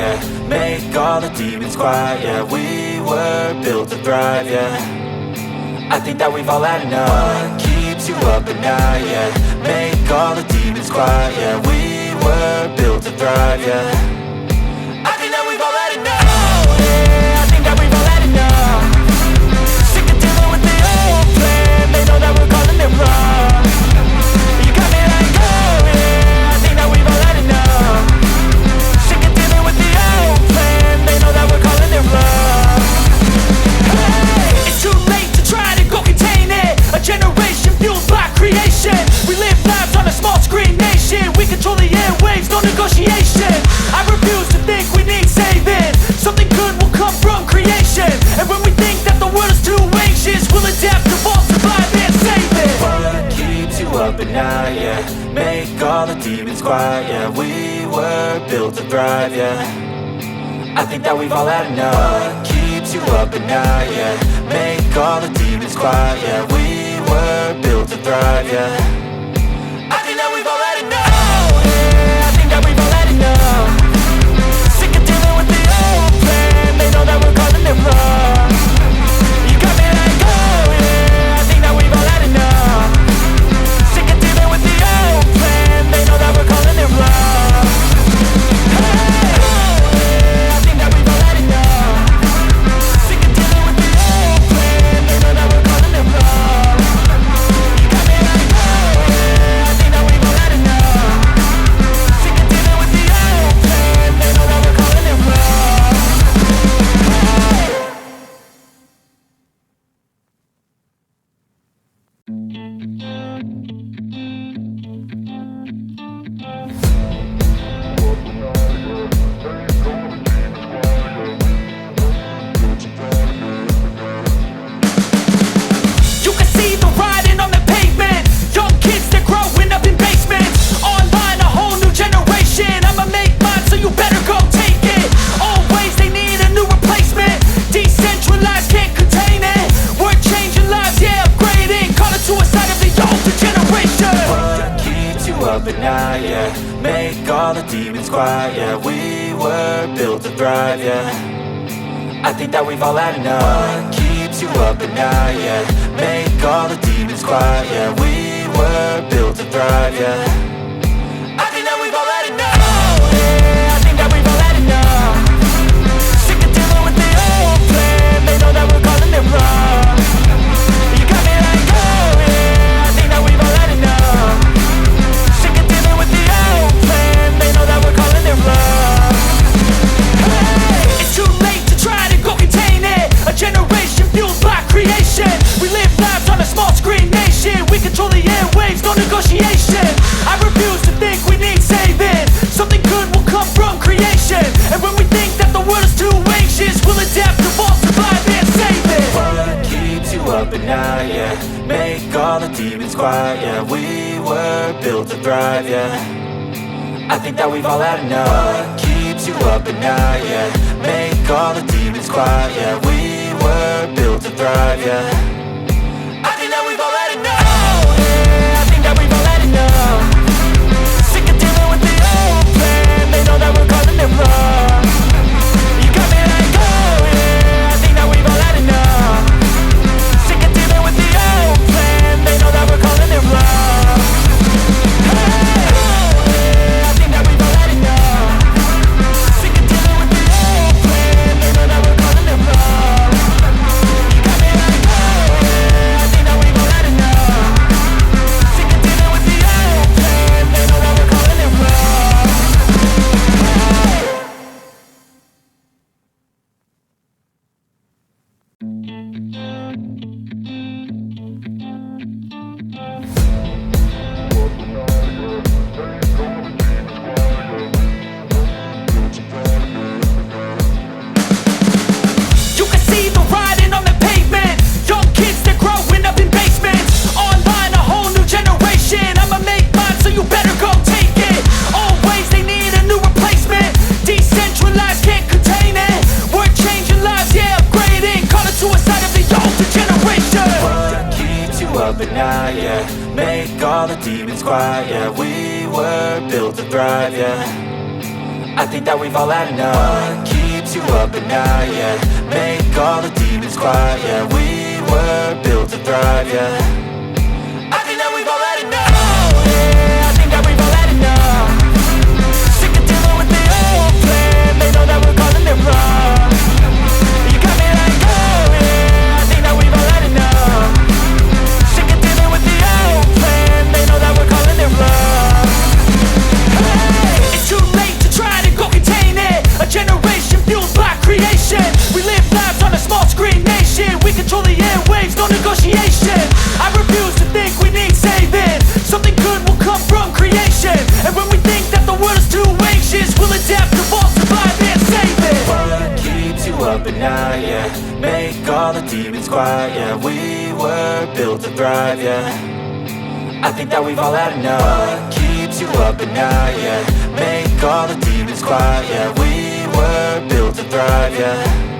yeah. Make all the demons quiet, yeah. We were built to thrive, yeah. I think that we've all had enough. What keeps you up at night, yeah. Make all the demons quiet, yeah. We were built to thrive, yeah. I think that we've all had enough. Oh, yeah, I think that we've all had enough. Sick of dealing with the old plan. They know that we're calling it wrong. You got me like, oh yeah, I think that we've all had enough. Sick of dealing with the old plan. They know that we're calling it wrong. Hey, it's too late to try to go contain it. A generation fueled by creation. We live lives on a small screen nation. We control the airwaves, no negotiation. I refuse to think we need saving. Something good will come from creation. And when we think that the world is too anxious, we'll adapt, evolve, survive and save it. What keeps you up at night, yeah. Make all the demons quiet, yeah. We were built to thrive, yeah. I think that we've all had enough. What keeps you up at night, yeah. Make all the demons quiet, yeah. We were built to thrive, yeah. I think that we've all had enough. Oh yeah, I think that we've all had enough. Sick of dealing with the old plan. They know that we're calling it wrong. You got me like, oh yeah, I think that we've all had enough. Sick of dealing with the old plan. They know that we're calling it wrong. Hey, oh yeah, I think that we've all had enough. Sick of dealing with the old plan. They know that we're calling it wrong. You got me like, oh yeah, I think that we've all had enough. Sick of dealing with the old plan. They know that we're calling it wrong. You can see the writing on the pavement. Young kids, they're growing up in basements. Online, a whole new generation. I'ma make mine, so you better go take it. Always, they need a new replacement. Decentralized, can't contain it. We're changing lives, yeah, upgrading. Call it suicide of the older generation. What keeps you up at night, yeah. Make all the demons quiet, yeah. We were built to thrive, yeah. I think that we've all had enough. What keeps you up at night, yeah. Make all the demons quiet, yeah. We were built to thrive, yeah. I think that we've all had enough. Oh yeah, I think that we've all had enough. Sick of dealing with the old plan. They know that we're calling it wrong. You got me like, oh yeah, I think that we've all had enough. Sick of dealing with the old plan. They know that we're calling it wrong. Hey, it's too late to try to go contain it. A generation fueled by creation. We live lives on a small screen nation. We control the airwaves, no negotiation. I refuse to think we need saving. Something good will come from creation. And when we think that the world is too anxious, we'll adapt, evolve, survive and save it. What keeps you up at night, yeah. Make all the demons quiet, yeah. We were built to thrive, yeah. I think that we've all had enough. What keeps you up at night, yeah. Make all the demons quiet, yeah. We were built to thrive, yeah. I think that we've all had enough. Oh yeah, I think that we've all had enough. Sick of dealing with the old plan. They know that we're calling it wrong. You got me like, oh yeah, I think that we've all had enough. Sick of dealing with the old plan. They know that we're calling it wrong. Hey, oh yeah, I think that we've all had enough. Sick of dealing with the old plan. They know that we're calling it wrong. You got me like, oh yeah, I think that we've all had enough. Sick of dealing with the old plan. They know that we're calling it wrong. You can see the writing on the pavement. Young kids, they're growing up in basements. Online, a whole new generation. I'ma make mine, so you better go take it. Always, they need a new replacement. Decentralized, can't contain it. We're changing lives, yeah, upgrading. Call it suicide of the older generation. What keeps you up at night, yeah. Make all the demons quiet, yeah. We were built to thrive, yeah. I think that we've all had enough. What keeps you up at night, yeah? Make all the demons quiet, yeah. We were built to thrive, yeah. I think that we've all had enough, yeah. I think that we've all had enough. Sick of dealing with the old plan. They know that we're calling it wrong. You got me like, oh yeah. I think that we've all had enough. Sick of dealing with the old plan. They know that we're calling it wrong. Hey, it's too late to try to go contain it. A generation fueled by creation. We live lives on a small screen nation. We control the airwaves, no negotiation. I refuse to think we need saving. Something good will come from creation. And when we think that the world is too anxious, we'll adapt, evolve, survive and save it. What keeps you up at night, yeah? Make all the demons quiet, yeah. We were built to thrive, yeah. I think that we've all had enough. What keeps you up at night, yeah? Make all the demons quiet, yeah. We were built to thrive, yeah.